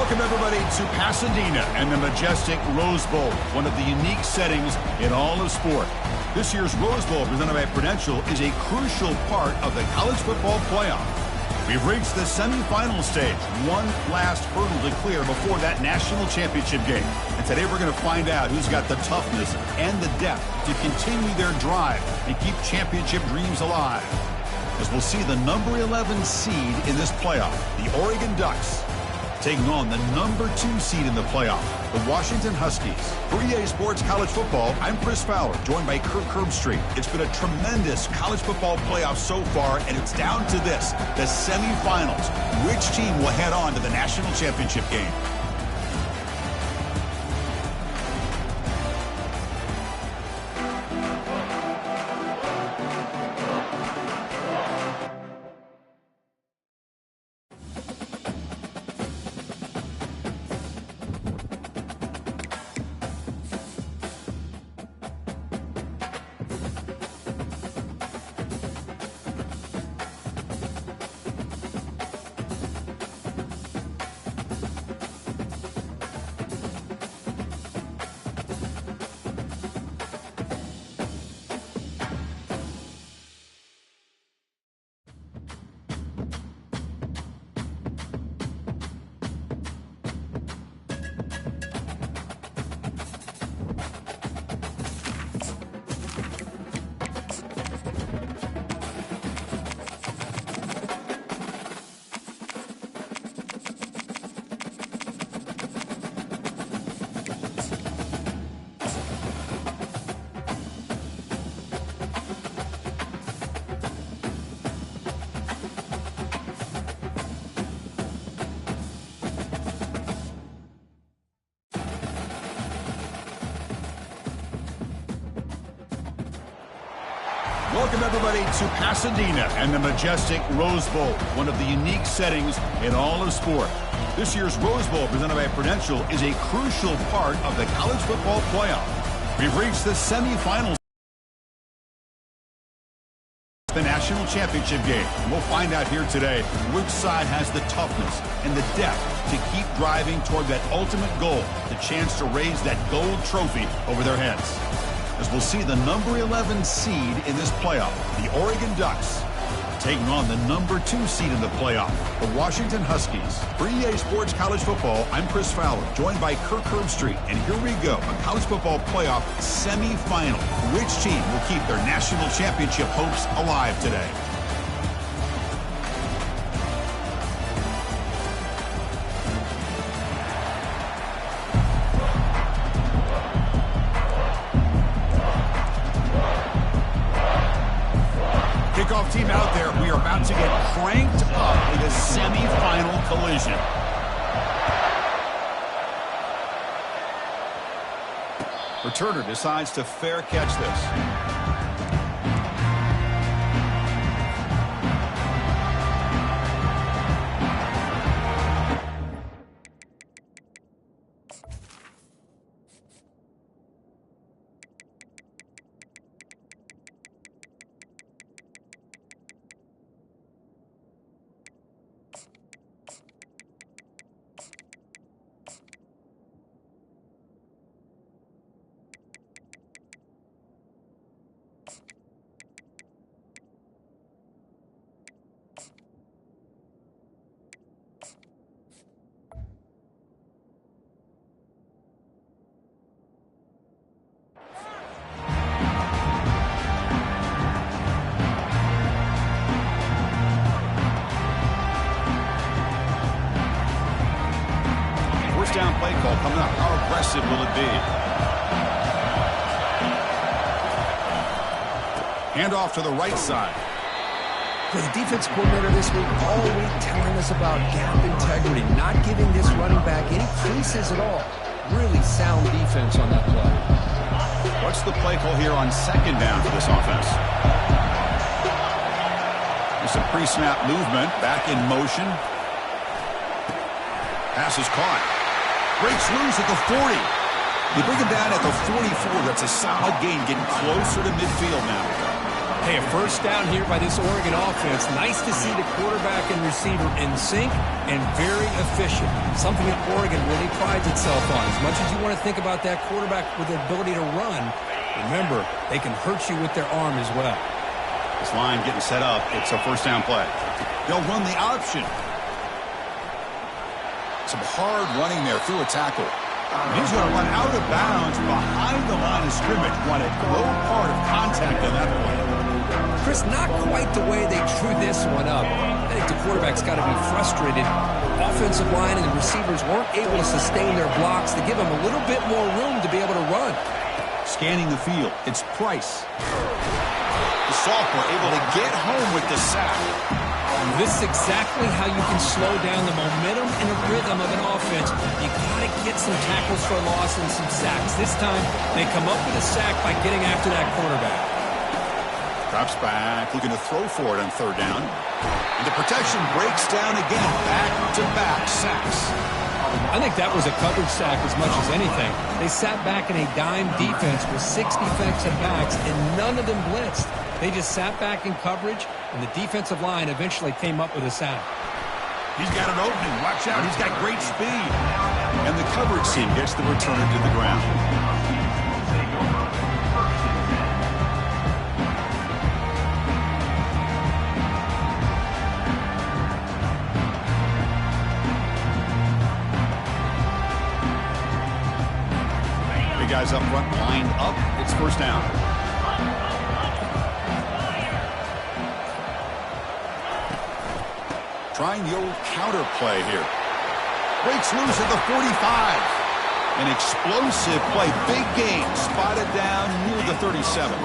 Welcome, everybody, to Pasadena and the majestic Rose Bowl, one of the unique settings in all of sport. This year's Rose Bowl, presented by Prudential, is a crucial part of the college football playoff. We've reached the semifinal stage, one last hurdle to clear before that national championship game. And today we're going to find out who's got the toughness and the depth to continue their drive and keep championship dreams alive. As we'll see the number 11 seed in this playoff, the Oregon Ducks, taking on the number 2 seed in the playoff, the Washington Huskies. For EA Sports College Football, I'm Chris Fowler, joined by Kirk Herbstreit. It's been a tremendous college football playoff so far, and it's down to this, the semifinals. Which team will head on to the national championship game? Welcome, everybody, to Pasadena and the majestic Rose Bowl, one of the unique settings in all of sport. This year's Rose Bowl, presented by Prudential, is a crucial part of the college football playoff. We've reached the semifinals, the national championship game. And we'll find out here today which side has the toughness and the depth to keep driving toward that ultimate goal, the chance to raise that gold trophy over their heads. As we'll see the number 11 seed in this playoff, the Oregon Ducks, taking on the number 2 seed in the playoff, the Washington Huskies. For EA Sports College Football, I'm Chris Fowler, joined by Kirk Herbstreit. And here we go, a college football playoff semifinal. Which team will keep their national championship hopes alive today? Kickoff team out there. We are about to get cranked up with a semifinal collision. Returner decides to fair catch this. Down play call coming up. How aggressive will it be? Handoff to the right side. The defense coordinator this week all week telling us about gap integrity, not giving this running back any creases at all. Really sound defense on that play. What's the play call here on second down for this offense? There's some pre-snap movement. Back in motion. Pass is caught. Breaks loose at the 40. They bring him down at the 44. That's a solid gain, getting closer to midfield now. Hey, a first down here by this Oregon offense. Nice to see the quarterback and receiver in sync and very efficient. Something that Oregon really prides itself on. As much as you want to think about that quarterback with the ability to run, remember, they can hurt you with their arm as well. This line getting set up. It's a first down play. They'll run the option. Some hard running there through a tackle. He's going to run out of bounds behind the line of scrimmage. Wanted no part of contact on that play. Chris, not quite the way they drew this one up. I think the quarterback's got to be frustrated. The offensive line and the receivers weren't able to sustain their blocks to give him a little bit more room to be able to run. Scanning the field, it's Price. The sophomore able to get home with the sack. This is exactly how you can slow down the momentum and the rhythm of an offense. You got to get some tackles for loss and some sacks. This time, they come up with a sack by getting after that quarterback. Drops back, looking to throw for it on third down. And the protection breaks down again. Back-to-back sacks. I think that was a coverage sack as much as anything. They sat back in a dime defense with 6 defensive backs, and none of them blitzed. They just sat back in coverage, and the defensive line eventually came up with a sack. He's got an opening. Watch out. He's got great speed. And the coverage team gets the returner to the ground. Big guys up front, lined up. It's first down. Trying the old counter play here. Breaks loose at the 45. An explosive play. Big gain. Spotted down near the 37.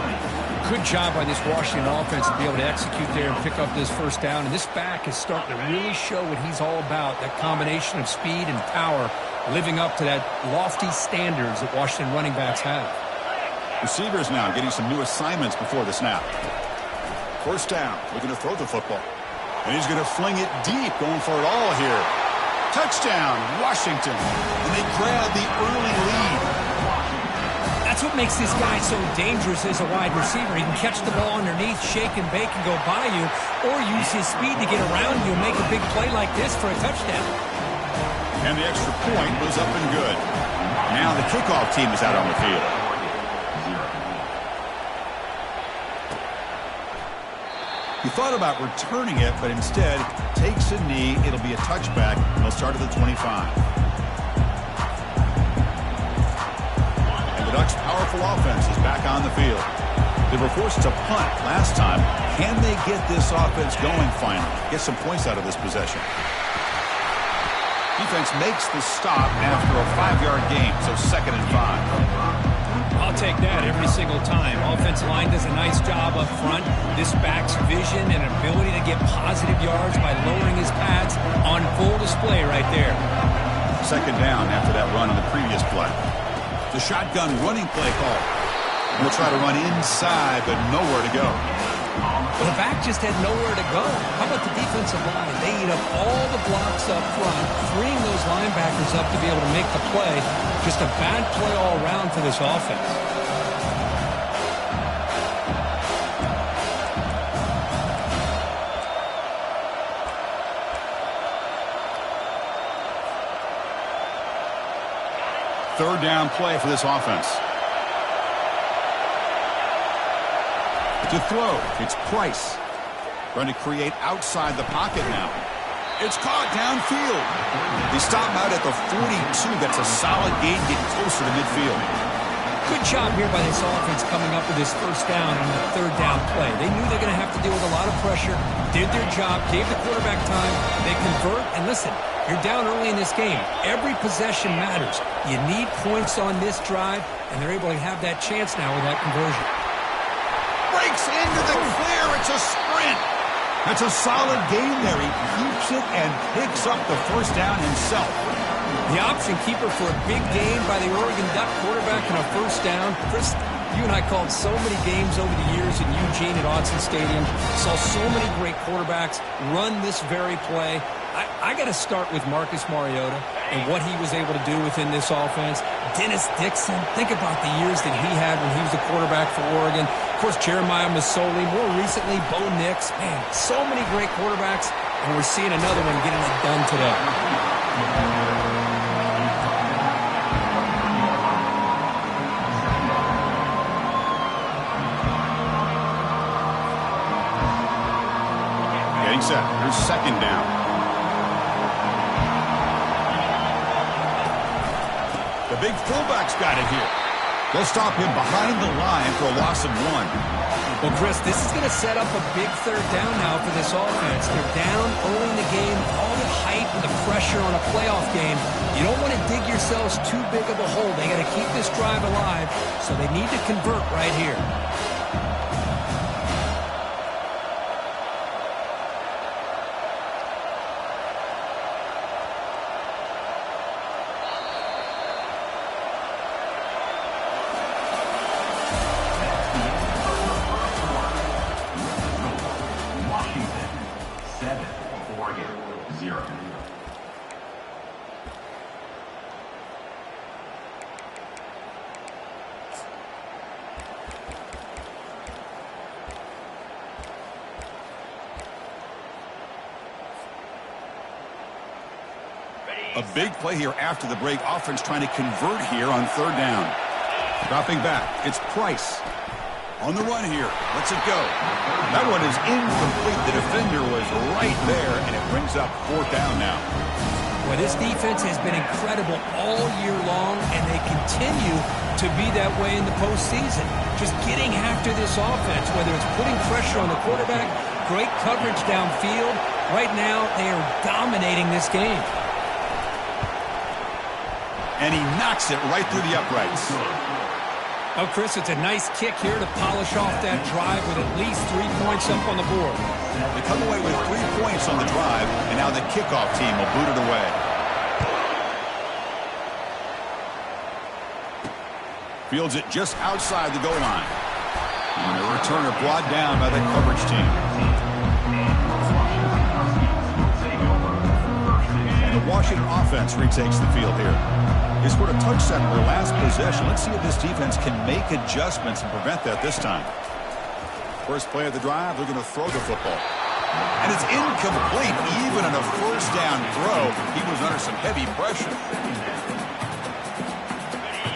Good job by this Washington offense to be able to execute there and pick up this first down. And this back is starting to really show what he's all about. That combination of speed and power, living up to that lofty standards that Washington running backs have. Receivers now getting some new assignments before the snap. First down. Looking to throw the football. And he's going to fling it deep, going for it all here. Touchdown, Washington. And they grab the early lead. That's what makes this guy so dangerous as a wide receiver. He can catch the ball underneath, shake and bake, and go by you, or use his speed to get around you and make a big play like this for a touchdown. And the extra point was up and good. Now the kickoff team is out on the field. He thought about returning it, but instead takes a knee. It'll be a touchback. They'll start at the 25. And the Ducks' powerful offense is back on the field. They were forced to punt last time. Can they get this offense going finally? Get some points out of this possession. Defense makes the stop after a 5-yard gain, so 2nd and 5. I'll take that every single time. Offensive line does a nice job up front. This back's vision and ability to get positive yards by lowering his pads on full display right there. 2nd down after that run in the previous play. The shotgun running play call. We'll try to run inside, but nowhere to go. Well, the back just had nowhere to go. How about the defensive line? They eat up all the blocks up front, freeing those linebackers up to be able to make the play. Just a bad play all around for this offense. Third down play for this offense. To throw, it's Price. Trying to create outside the pocket now. It's caught downfield. They stop him out at the 42. That's a solid gain, getting closer to midfield. Good job here by this offense coming up with this first down on the third down play. They knew they're going to have to deal with a lot of pressure, did their job, gave the quarterback time. They convert, and listen, you're down early in this game. Every possession matters. You need points on this drive, and they're able to have that chance now with that conversion. Breaks into the clear. It's a sprint. That's a solid gain there. He keeps it and picks up the first down himself. The option keeper for a big gain by the Oregon Duck quarterback and a first down. Chris, you and I called so many games over the years in Eugene at Autzen Stadium. Saw so many great quarterbacks run this very play. I got to start with Marcus Mariota and what he was able to do within this offense. Dennis Dixon, think about the years that he had when he was the quarterback for Oregon. course, Jeremiah Masoli, more recently, Bo Nix. Man, so many great quarterbacks, and we're seeing another one getting it done today. Getting set. Here's second down. The big fullback's got it here. They'll stop him behind the line for a loss of 1. Well, Chris, this is going to set up a big third down now for this offense. They're down early in the game, all the hype and the pressure on a playoff game. You don't want to dig yourselves too big of a hole. They got to keep this drive alive, so they need to convert right here. A big play here after the break. Offense trying to convert here on third down. Dropping back. It's Price. On the run here. Lets it go. That one is incomplete. The defender was right there, and it brings up fourth down now. Well, this defense has been incredible all year long, and they continue to be that way in the postseason. Just getting after this offense, whether it's putting pressure on the quarterback, great coverage downfield. Right now, they are dominating this game. And he knocks it right through the uprights. Oh, Chris, it's a nice kick here to polish off that drive with at least 3 points up on the board. They come away with 3 points on the drive, and now the kickoff team will boot it away. Fields it just outside the goal line. And the returner brought down by the coverage team. And the Washington offense retakes the field here. They scored a touchdown in their last possession. Let's see if this defense can make adjustments and prevent that this time. First play of the drive, they're going to throw the football. And it's incomplete. Even on a first down throw, he was under some heavy pressure.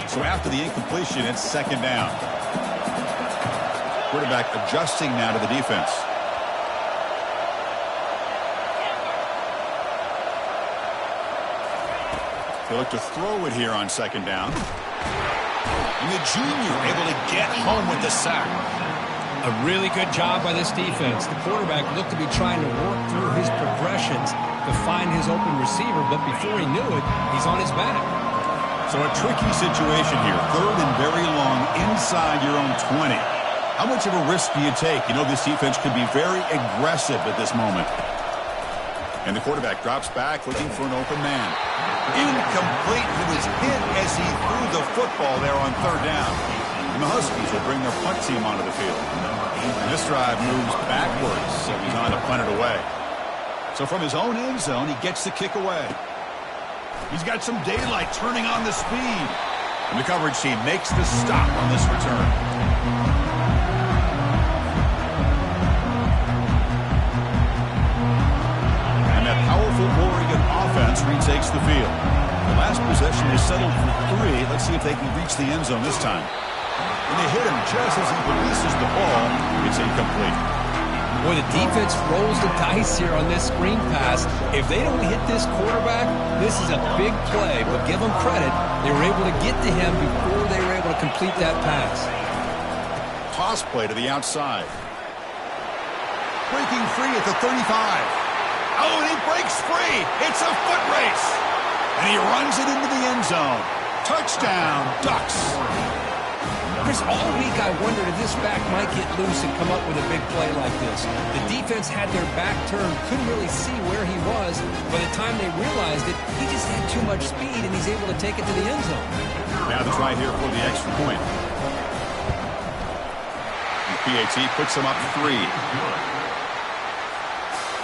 So after the incompletion, it's second down. Quarterback adjusting now to the defense. They look to throw it here on second down. And the junior able to get home with the sack. A really good job by this defense. The quarterback looked to be trying to work through his progressions to find his open receiver, but before he knew it, he's on his back. So a tricky situation here. Third and very long inside your own 20. How much of a risk do you take? You know this defense could be very aggressive at this moment. And the quarterback drops back looking for an open man. Incomplete. He was hit as he threw the football there on third down. And the Huskies will bring their punt team onto the field. And this drive moves backwards, so he's on to punt it away. So from his own end zone, he gets the kick away. He's got some daylight turning on the speed. And the coverage team makes the stop on this return. Powerful Oregon offense retakes the field. The last possession they settled for 3. Let's see if they can reach the end zone this time. And they hit him just as he releases the ball. It's incomplete. Boy, the defense rolls the dice here on this screen pass. If they don't hit this quarterback, this is a big play. But give them credit. They were able to get to him before they were able to complete that pass. Toss play to the outside. Breaking free at the 35. Oh, and he breaks free. It's a foot race. And he runs it into the end zone. Touchdown, Ducks. Chris, all week I wondered if this back might get loose and come up with a big play like this. The defense had their back turned, couldn't really see where he was. By the time they realized it, he just had too much speed, and he's able to take it to the end zone. Now the try here for the extra point. The PAT puts him up 3.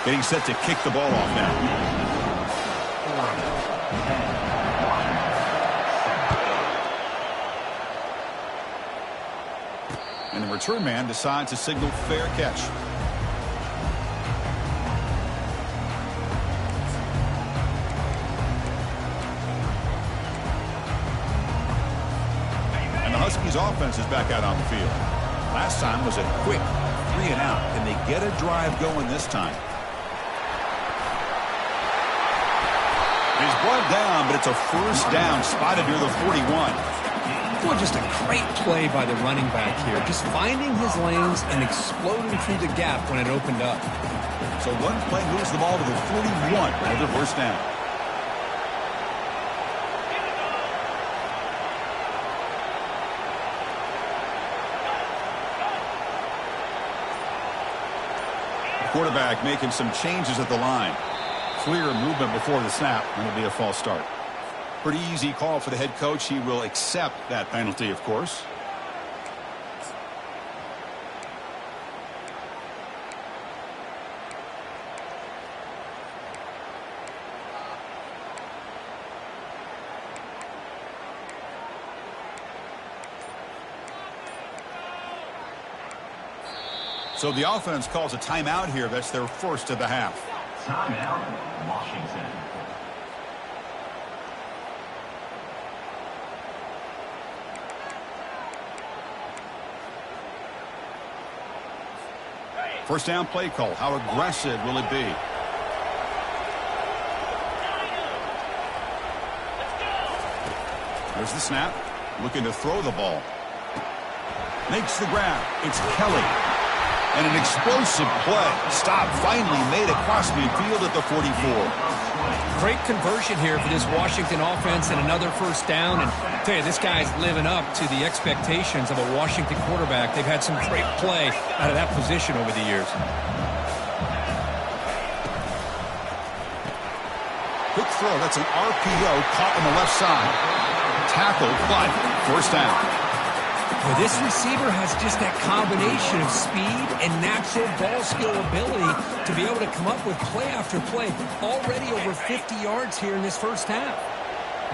Getting set to kick the ball off now. And And the return man decides to signal fair catch. And the Huskies offense is back out on the field. Last time was a quick 3 and out. Can they get a drive going this time? He's brought down, but it's a first down spotted near the 41. Well, just a great play by the running back here. Just finding his lanes and exploding through the gap when it opened up. So one play moves the ball to the 41 for another first down. The quarterback making some changes at the line. Clear movement before the snap, and it'll be a false start. Pretty easy call for the head coach. He will accept that penalty, of course. So the offense calls a timeout here. That's their first of the half. Timeout, Washington. First down play call. How aggressive will it be? There's the snap. Looking to throw the ball. Makes the grab. It's Kelly. And an explosive play. Stop finally made across midfield at the 44. Great conversion here for this Washington offense and another first down. And I tell you, this guy's living up to the expectations of a Washington quarterback. They've had some great play out of that position over the years. Quick throw. That's an RPO caught on the left side. Tackle, but first down. Well, this receiver has just that combination of speed and natural ball skill ability to be able to come up with play after play. Already over 50 yards here in this first half.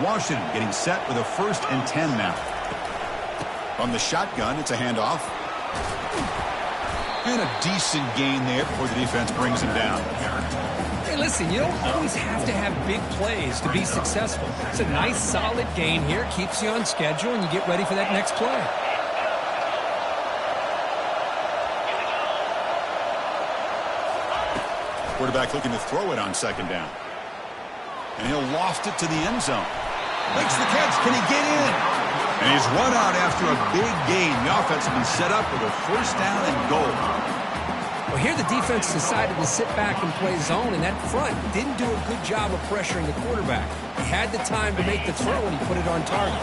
Washington getting set with a 1st and 10 now. From the shotgun, it's a handoff. And a decent gain there before the defense brings him down. Hey, listen, you don't always have to have big plays to be successful. It's a nice, solid gain here. Keeps you on schedule, and you get ready for that next play. Quarterback looking to throw it on second down. And he'll loft it to the end zone. Makes the catch. Can he get in? And he's run out after a big gain. The offense will be set up with a first down and goal. Well, here the defense decided to sit back and play zone, and that front didn't do a good job of pressuring the quarterback. He had the time to make the throw, and he put it on target.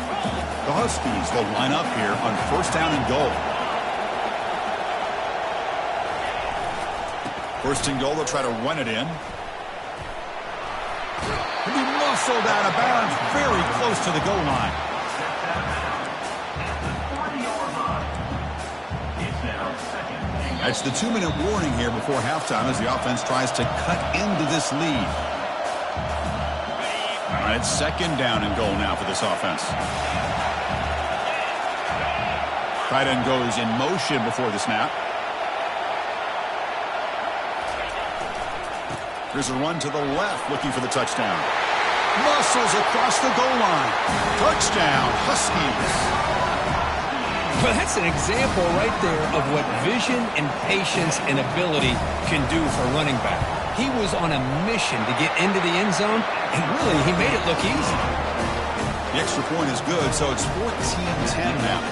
The Huskies will line up here on first down and goal. First and goal, they'll try to run it in. He'll be muscled out of bounds very close to the goal line. That's the 2-minute warning here before halftime as the offense tries to cut into this lead. All right, second down and goal now for this offense. Tight end goes in motion before the snap. Here's a run to the left, looking for the touchdown. Muscles across the goal line. Touchdown, Huskies. Well, that's an example right there of what vision and patience and ability can do for a running back. He was on a mission to get into the end zone, and really, he made it look easy. The extra point is good, so it's 14-10 now.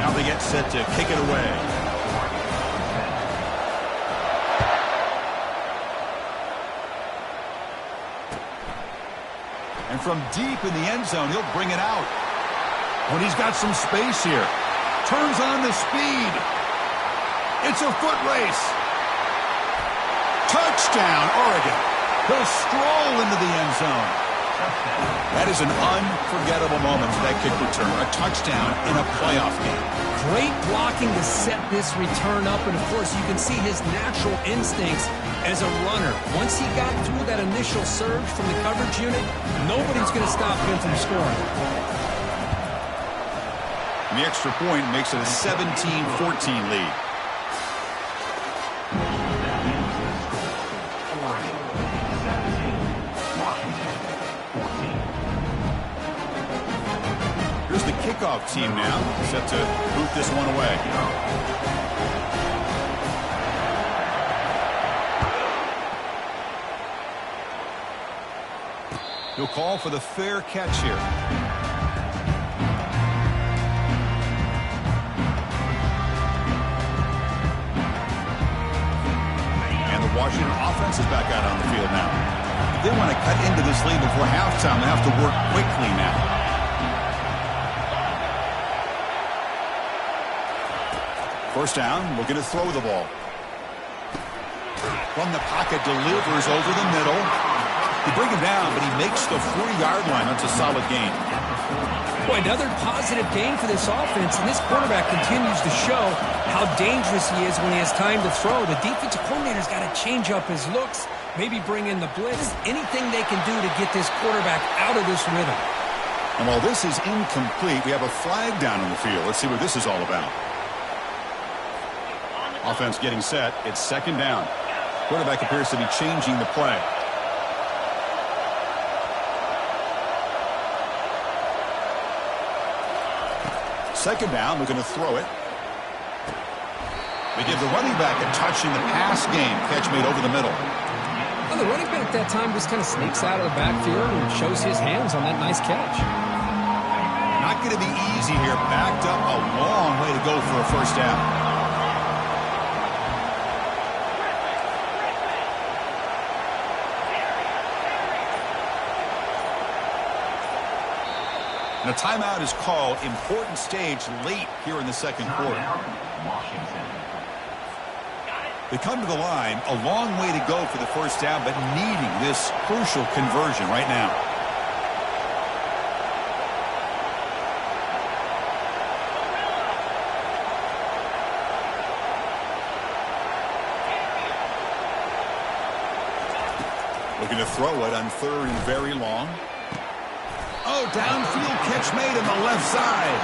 Now they get set to kick it away. And from deep in the end zone, he'll bring it out. When he's got some space here. Turns on the speed. It's a foot race. Touchdown, Oregon. He'll stroll into the end zone. That is an unforgettable moment for that kick return. A touchdown in a playoff game. Great blocking to set this return up, and of course you can see his natural instincts as a runner. Once he got through that initial surge from the coverage unit, nobody's going to stop him from scoring. And the extra point makes it a 17-14 lead. Here's the kickoff team now, set to boot this one away. He'll call for the fair catch here. And the Washington offense is back out on the field now. If they want to cut into this lead before halftime, they have to work quickly now. First down, looking to throw the ball. From the pocket, delivers over the middle. They bring him down, but he makes the 40-yard line. That's a solid gain. Boy, another positive gain for this offense, and this quarterback continues to show how dangerous he is when he has time to throw. The defensive coordinator's got to change up his looks, maybe bring in the blitz, anything they can do to get this quarterback out of this rhythm. And while this is incomplete, we have a flag down on the field. Let's see what this is all about. Offense getting set. It's second down. Quarterback appears to be changing the play. Second down, looking to throw it. They give the running back a touch in the pass game. Catch made over the middle. Well, the running back that time just kind of sneaks out of the backfield and shows his hands on that nice catch. Not going to be easy here. Backed up a long way to go for a first down. And a timeout is called. Important stage late here in the second quarter. They come to the line, a long way to go for the first down, but needing this crucial conversion right now. Looking to throw it on third and very long. Oh, downfield catch made on the left side.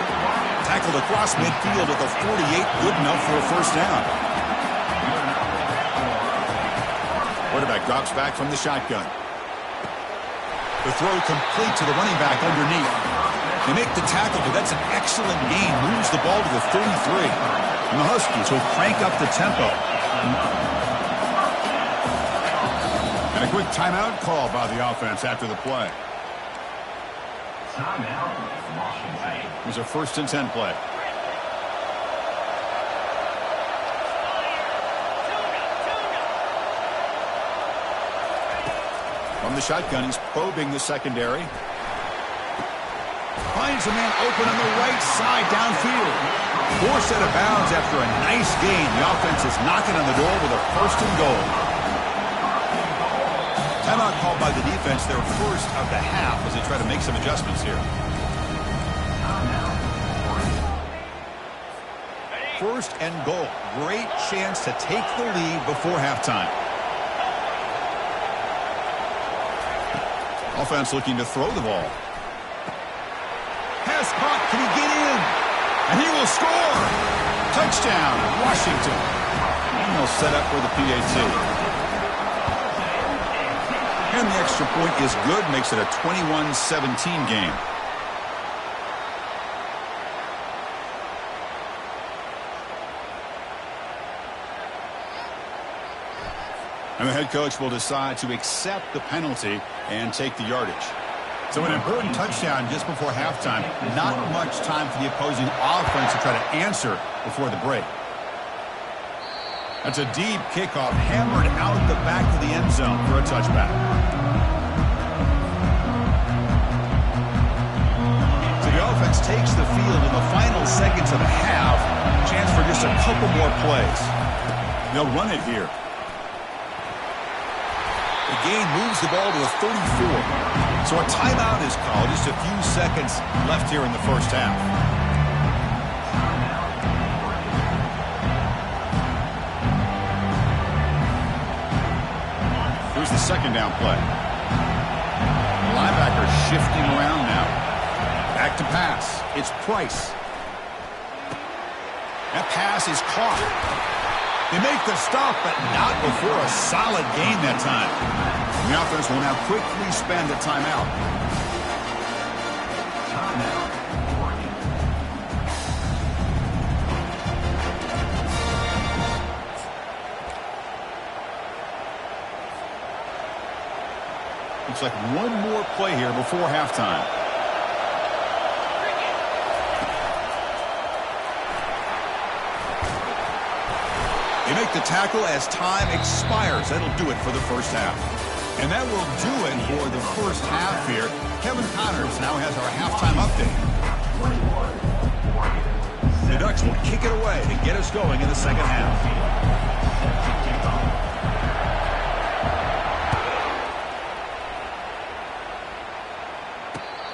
Tackled across midfield at the 48. Good enough for a first down. Quarterback drops back from the shotgun. The throw complete to the running back underneath. They make the tackle, but that's an excellent gain. Moves the ball to the 33. And the Huskies will crank up the tempo. And a quick timeout call by the offense after the play. It was a 1st and 10 play. From the shotgun, he's probing the secondary. Finds a man open on the right side downfield. Forced out of bounds after a nice gain. The offense is knocking on the door with a 1st and goal. Timeout called by the defense, their first of the half, as they try to make some adjustments here. 1st and goal. Great chance to take the lead before halftime. Offense looking to throw the ball. Pass caught. Can he get in? And he will score. Touchdown, Washington. And they'll set up for the PAT. And the extra point is good, makes it a 21-17 game. And the head coach will decide to accept the penalty and take the yardage. So an important touchdown just before halftime. Not much time for the opposing offense to try to answer before the break. That's a deep kickoff, hammered out the back of the end zone for a touchback. So the offense takes the field in the final seconds of the half. Chance for just a couple more plays. They'll run it here. The game moves the ball to a 34. So a timeout is called. Just a few seconds left here in the first half. Here's the second down play. The linebacker shifting around now. Back to pass. It's Price. That pass is caught. They make the stop, but not before a solid gain that time. The offense will now quickly spend a timeout. Timeout. Oregon. Looks like one more play here before halftime. They make the tackle as time expires. That'll do it for the first half. And that will do it for the first half here. Kevin Connors now has our halftime update. 21. Oregon. The Ducks will kick it away to get us going in the second half.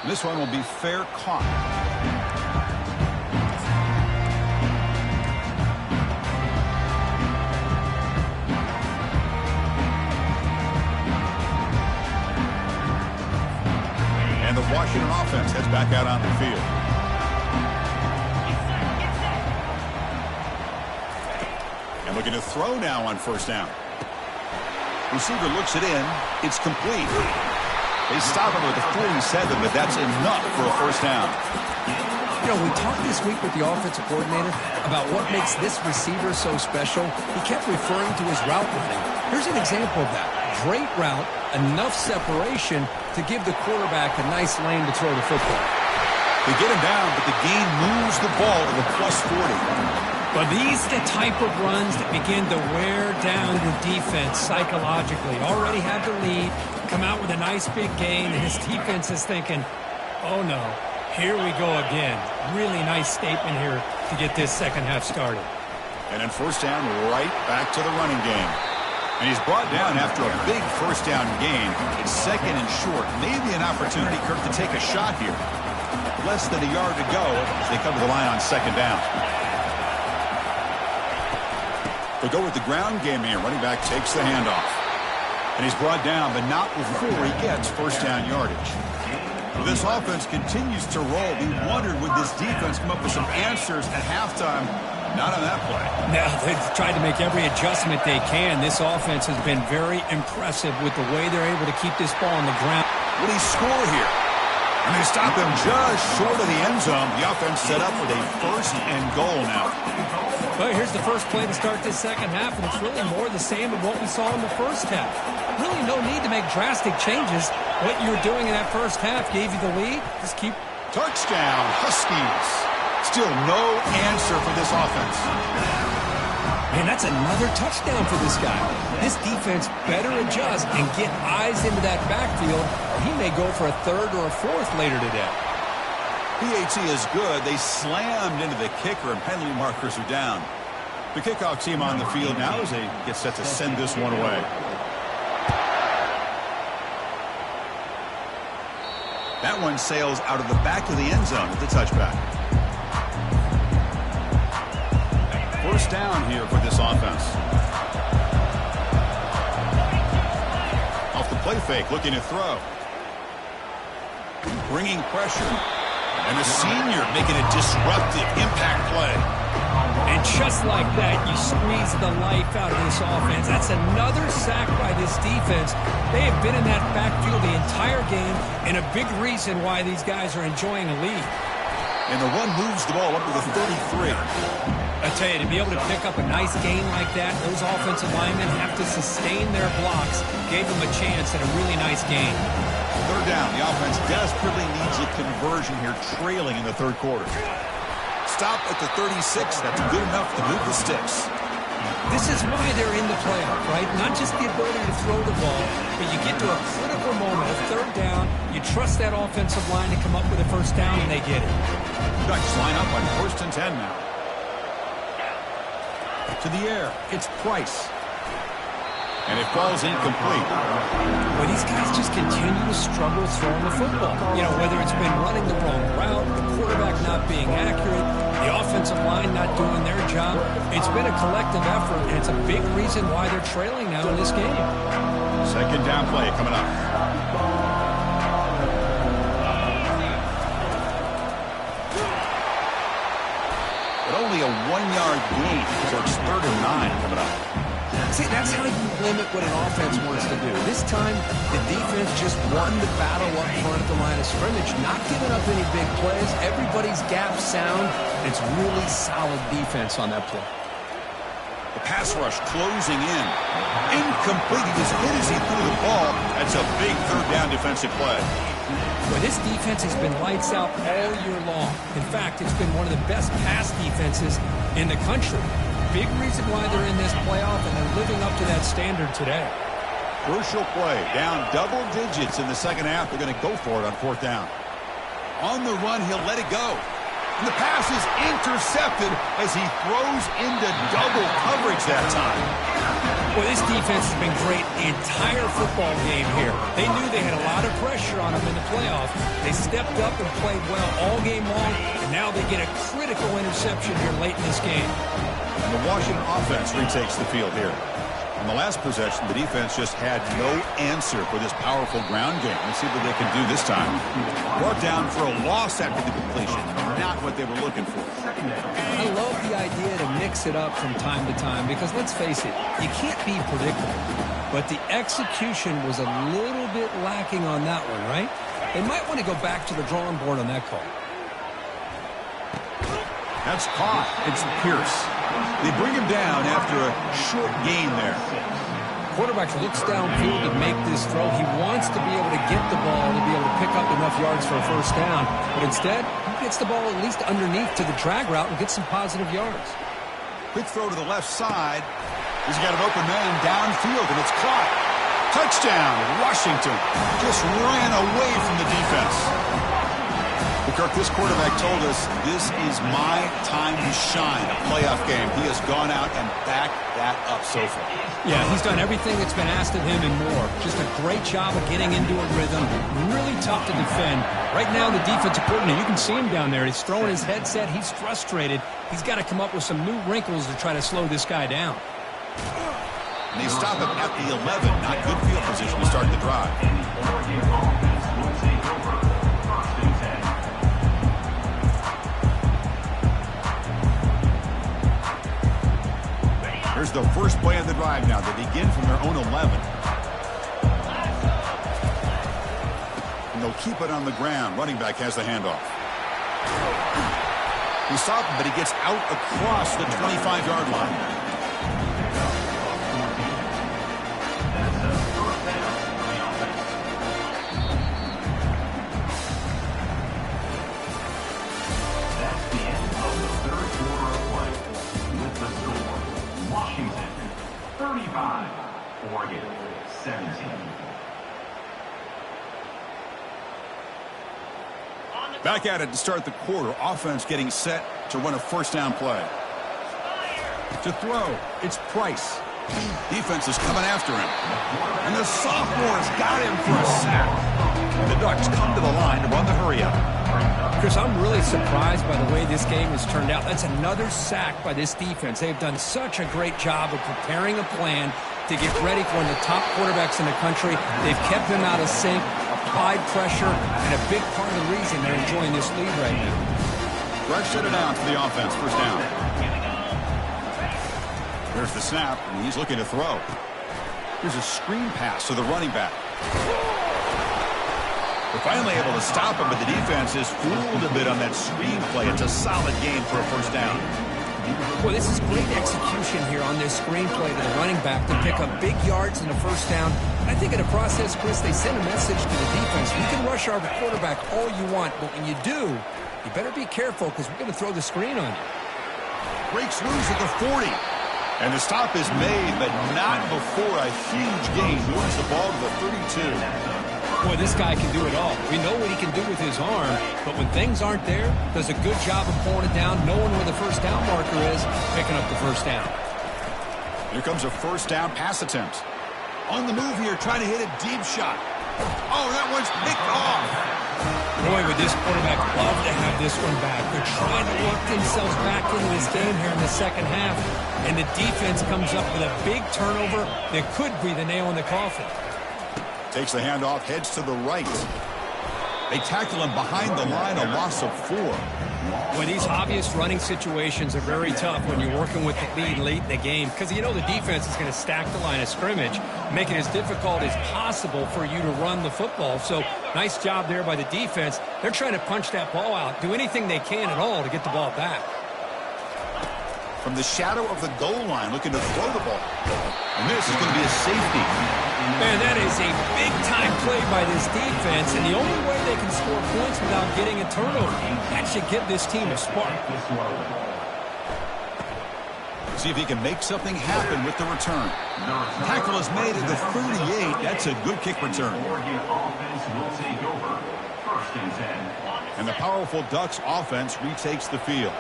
This one will be fair caught. And the Washington offense heads back out on the field. And looking to throw now on first down. Receiver looks it in. It's complete. They stop him with a 47, but that's enough for a first down. You know, we talked this week with the offensive coordinator about what makes this receiver so special. He kept referring to his route running. Here's an example of that. Great route, enough separation to give the quarterback a nice lane to throw the football. They get him down, but the gain moves the ball to the plus 40. But these are the type of runs that begin to wear down the defense psychologically. Already have the lead, come out with a nice big gain, and his defense is thinking, oh no, here we go again. Really nice statement here to get this second half started. And then first down, right back to the running game. And he's brought down after a big first down gain. It's second and short. Maybe an opportunity, Kirk, to take a shot here. Less than a yard to go as they come to the line on second down. They go with the ground game here. Running back takes the handoff. And he's brought down, but not before he gets first down yardage. This offense continues to roll. We wondered, would this defense come up with some answers at halftime? Not on that play. Now, they've tried to make every adjustment they can. This offense has been very impressive with the way they're able to keep this ball on the ground. Will he score here? And they stop him just short of the end zone. The offense set up with a first and goal now. Well, here's the first play to start this second half, and it's really more the same of what we saw in the first half. Really no need to make drastic changes. What you were doing in that first half gave you the lead. Just keep... Touchdown, Huskies. Still no answer for this offense. Man, that's another touchdown for this guy. This defense better adjust and get eyes into that backfield, or he may go for a third or a fourth later today. PAT is good. They slammed into the kicker, and penalty markers are down. The kickoff team on the field now as they get set to send this one away. That one sails out of the back of the end zone with the touchback. First down here for this offense. Off the play fake, looking to throw. Bringing pressure. And the senior making a disruptive impact play. And just like that, you squeeze the life out of this offense. That's another sack by this defense. They have been in that backfield the entire game, and a big reason why these guys are enjoying a lead. And the one moves the ball up to the 33. I tell you, to be able to pick up a nice gain like that, those offensive linemen have to sustain their blocks. Gave them a chance at a really nice gain. Third down. The offense desperately needs a conversion here, trailing in the third quarter. Stop at the 36. That's good enough to move the sticks. This is why they're in the playoff, right? Not just the ability to throw the ball, but you get to a critical moment, a third down, you trust that offensive line to come up with a first down, and they get it. Ducks line up on first and 10 now. To the air. It's Price. And it falls incomplete. Well, these guys just continue to struggle throwing the football. You know, whether it's been running the wrong route, the quarterback not being accurate, the offensive line not doing their job. It's been a collective effort, and it's a big reason why they're trailing now in this game. Second down play coming up. But only only a 1-yard gain, so it's 3rd and 9 coming up. See, that's how you limit what an offense wants to do. This time, the defense just won the battle up front at the line of scrimmage, not giving up any big plays. Everybody's gap sound. It's really solid defense on that play. The pass rush closing in. Incomplete. He just hit as he threw the ball. That's a big 3rd down defensive play. Well, this defense has been lights out all year long. In fact, it's been one of the best pass defenses in the country. Big reason why they're in this playoff, and they're living up to that standard today. Crucial play. Down double digits in the second half. They're going to go for it on 4th down. On the run, he'll let it go. And the pass is intercepted as he throws into double coverage that time. Well, this defense has been great the entire football game here. They knew they had a lot of pressure on them in the playoff. They stepped up and played well all game long, and now they get a critical interception here late in this game. And the Washington offense retakes the field here. In the last possession, the defense just had no answer for this powerful ground game. Let's see what they can do this time. Brought down for a loss after the completion. Not what they were looking for. I love the idea to mix it up from time to time because, let's face it, you can't be predictable. But the execution was a little bit lacking on that one, right? They might want to go back to the drawing board on that call. That's caught. It's Pierce. They bring him down after a short gain there. Quarterback looks downfield to make this throw. He wants to be able to get the ball to be able to pick up enough yards for a 1st down. But instead, he gets the ball at least underneath to the drag route and gets some positive yards. Quick throw to the left side. He's got an open man downfield, and it's caught. Touchdown, Washington. Just ran away from the defense. Kirk, this quarterback told us this is my time to shine, a playoff game. He has gone out and backed that up so far. Yeah, he's done everything that's been asked of him and more. Just a great job of getting into a rhythm. Really tough to defend. Right now, the defensive coordinator, you can see him down there. He's throwing his headset. He's frustrated. He's got to come up with some new wrinkles to try to slow this guy down. And they stop him at the 11. Not good field position to start the drive. Here's the first play of the drive now. They begin from their own 11. And they'll keep it on the ground. Running back has the handoff. He stopped him, but he gets out across the 25-yard line. Oregon 17. Back at it to start the quarter. Offense getting set to run a 1st down play. To throw, it's Price. Defense is coming after him. And the sophomore's got him for a sack. The Ducks come to the line to run the hurry-up. Chris, I'm really surprised by the way this game has turned out. That's another sack by this defense. They've done such a great job of preparing a plan to get ready for one of the top quarterbacks in the country. They've kept him out of sync, applied pressure, and a big part of the reason they're enjoying this lead right now. Greg shut it down for the offense. 1st down. There's the snap, and he's looking to throw. Here's a screen pass to the running back. They're finally able to stop him, but the defense is fooled a bit on that screen play. It's a solid game for a 1st down. Well, this is great execution here on this screenplay to the running back to pick up big yards in the 1st down. I think in the process, Chris, they send a message to the defense. You can rush our quarterback all you want, but when you do, you better be careful because we're going to throw the screen on you. Breaks loose at the 40. And the stop is made, but not before a huge gain. Moves the ball to the 32. Boy, this guy can do it all. We know what he can do with his arm, but when things aren't there, does a good job of pulling it down, knowing where the 1st down marker is, picking up the 1st down. Here comes a 1st down pass attempt. On the move here, trying to hit a deep shot. Oh, that one's picked off. Boy, would this quarterback love to have this one back. They're trying to work themselves back into this game here in the second half, and the defense comes up with a big turnover that could be the nail in the coffin. Takes the handoff, heads to the right. They tackle him behind the line, a loss of 4. Well, these obvious running situations are very tough when you're working with the lead late in the game because you know the defense is going to stack the line of scrimmage, make it as difficult as possible for you to run the football. So nice job there by the defense. They're trying to punch that ball out, do anything they can at all to get the ball back. From the shadow of the goal line, looking to throw the ball. And this is going to be a safety. Man, that is a big-time play by this defense, and the only way they can score points without getting a turnover. That should give this team a spark. See if he can make something happen with the return. Tackle is made at the 38. That's a good kick return. And the powerful Ducks offense retakes the field.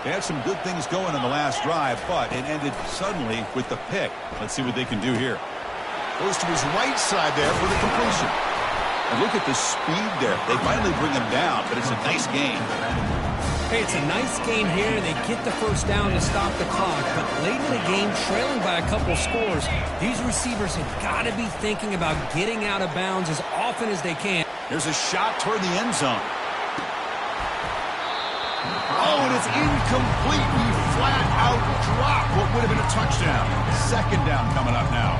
They had some good things going on the last drive, but it ended suddenly with the pick. Let's see what they can do here. Goes to his right side there for the completion. And look at the speed there. They finally bring him down, but it's a nice gain. Hey, it's a nice game here. They get the first down to stop the clock, but late in the game, trailing by a couple scores, these receivers have got to be thinking about getting out of bounds as often as they can. Here's a shot toward the end zone. Oh, and it's incomplete. He flat out dropped what would have been a touchdown. Second down coming up now.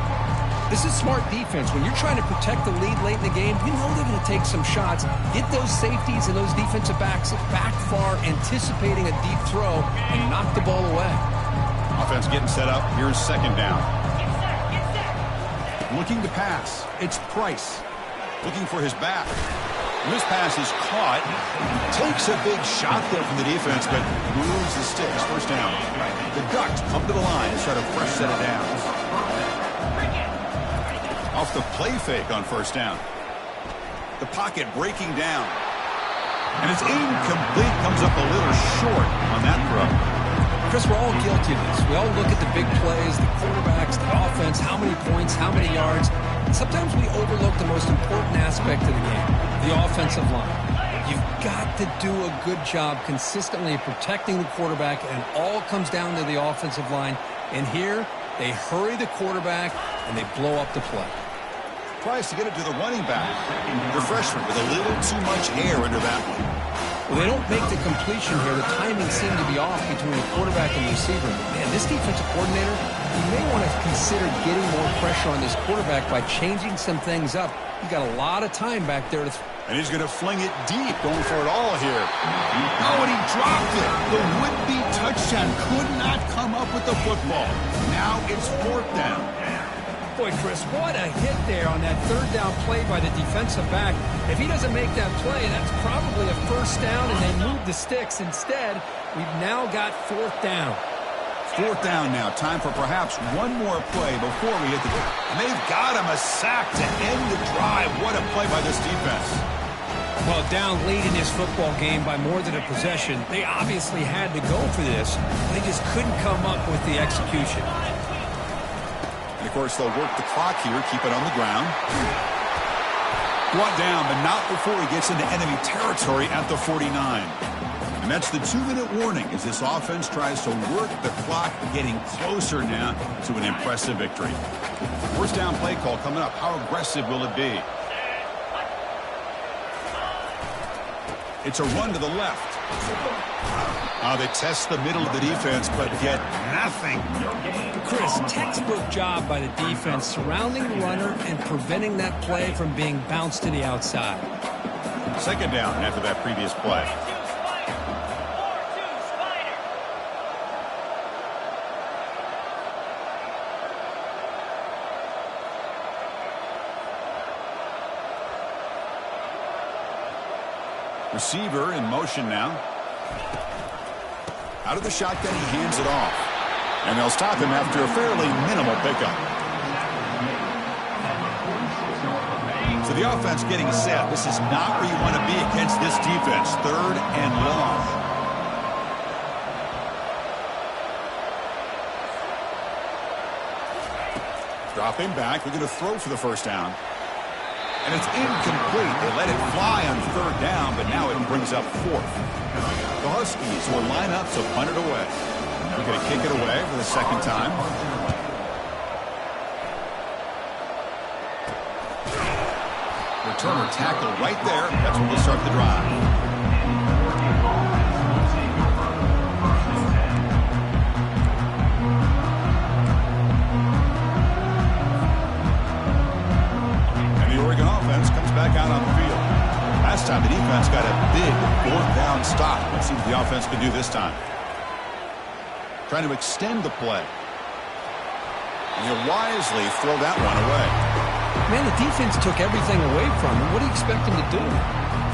This is smart defense. When you're trying to protect the lead late in the game, you know they're going to take some shots, get those safeties and those defensive backs back far, anticipating a deep throw, and knock the ball away. Offense getting set up. Here's second down. Looking to pass. It's Price. Looking for his back. This pass is caught. Takes a big shot there from the defense, but moves the sticks. First down. The Ducks come to the line and start a fresh set of downs. Off the play fake on first down. The pocket breaking down. And it's incomplete. Comes up a little short on that throw. Chris, we're all guilty of this. We all look at the big plays, the quarterbacks, the offense, how many points, how many yards. And sometimes we overlook the most important aspect of the game, the offensive line. You've got to do a good job consistently protecting the quarterback, and all comes down to the offensive line. And here, they hurry the quarterback, and they blow up the play. Tries to get it to the running back. The freshman with a little too much air under that one. Well, they don't make the completion here. The timing seemed to be off between the quarterback and the receiver. Man, this defensive coordinator, he may want to consider getting more pressure on this quarterback by changing some things up. He got a lot of time back there to and he's going to fling it deep, going for it all here. Oh, and he dropped it. The would-be touchdown could not come up with the football. Now it's fourth down. Boy, Chris, what a hit there on that third down play by the defensive back. If he doesn't make that play, that's probably a first down, and they move the sticks. Instead, we've now got fourth down. Fourth down now. Time for perhaps one more play before we hit the door. And they've got him a sack to end the drive. What a play by this defense. Well, down late in this football game by more than a possession, they obviously had to go for this. They just couldn't come up with the execution. And, of course, they'll work the clock here, keep it on the ground. Brought down, but not before he gets into enemy territory at the 49. And that's the 2-minute warning as this offense tries to work the clock, getting closer now to an impressive victory. First down play call coming up. How aggressive will it be? It's a run to the left. They test the middle of the defense, but get nothing. Chris, textbook job by the defense surrounding the runner and preventing that play from being bounced to the outside. Second down after that previous play. Receiver in motion now. Out of the shotgun, he hands it off. And they'll stop him after a fairly minimal pickup. So the offense getting set. This is not where you want to be against this defense. Third and long. Dropping back. We're going to throw for the first down. And it's incomplete. They let it fly on third down, but now it brings up fourth. The Huskies will line up to punt it away. They're going to kick it away for the second time. Returner tackle right there. That's where we'll start the drive. Fourth down stop. Let's see what the offense can do this time. Trying to extend the play. And he'll wisely throw that one away. Man, the defense took everything away from him. What do you expect him to do?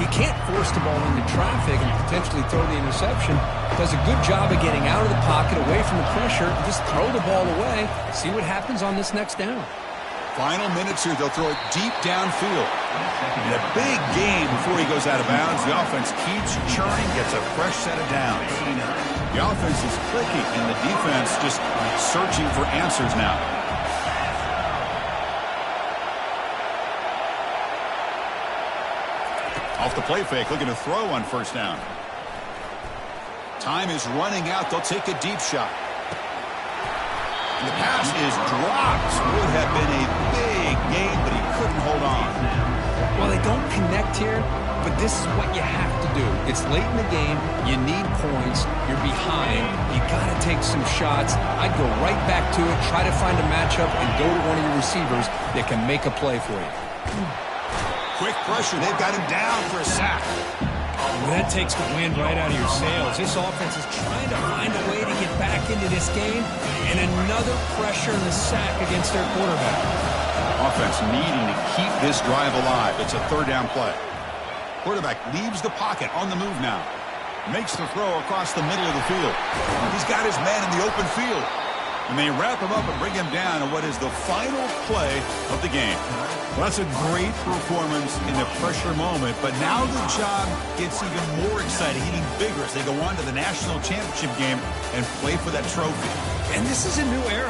He can't force the ball into traffic and potentially throw the interception. Does a good job of getting out of the pocket, away from the pressure, and just throw the ball away. See what happens on this next down. Final minutes here. They'll throw it deep downfield. In a big game before he goes out of bounds, the offense keeps churning, gets a fresh set of downs. The offense is clicking, and the defense just searching for answers now. Off the play fake, looking to throw on first down. Time is running out. They'll take a deep shot. And the pass is dropped. Would have been a big gain, but he couldn't hold on. Well, they don't connect here, but this is what you have to do. It's late in the game. You need points. You're behind. You got to take some shots. I'd go right back to it, try to find a matchup, and go to one of your receivers that can make a play for you. Quick pressure. They've got him down for a sack. Well, that takes the wind right out of your sails. This offense is trying to find a way to get back into this game, and another pressure and the sack against their quarterback. Offense needing to keep this drive alive. It's a third down play. Quarterback leaves the pocket on the move now. Makes the throw across the middle of the field. He's got his man in the open field. And they wrap him up and bring him down in what is the final play of the game. Well, that's a great performance in the pressure moment, but now the job gets even more exciting, even bigger as they go on to the national championship game and play for that trophy. And this is a new era.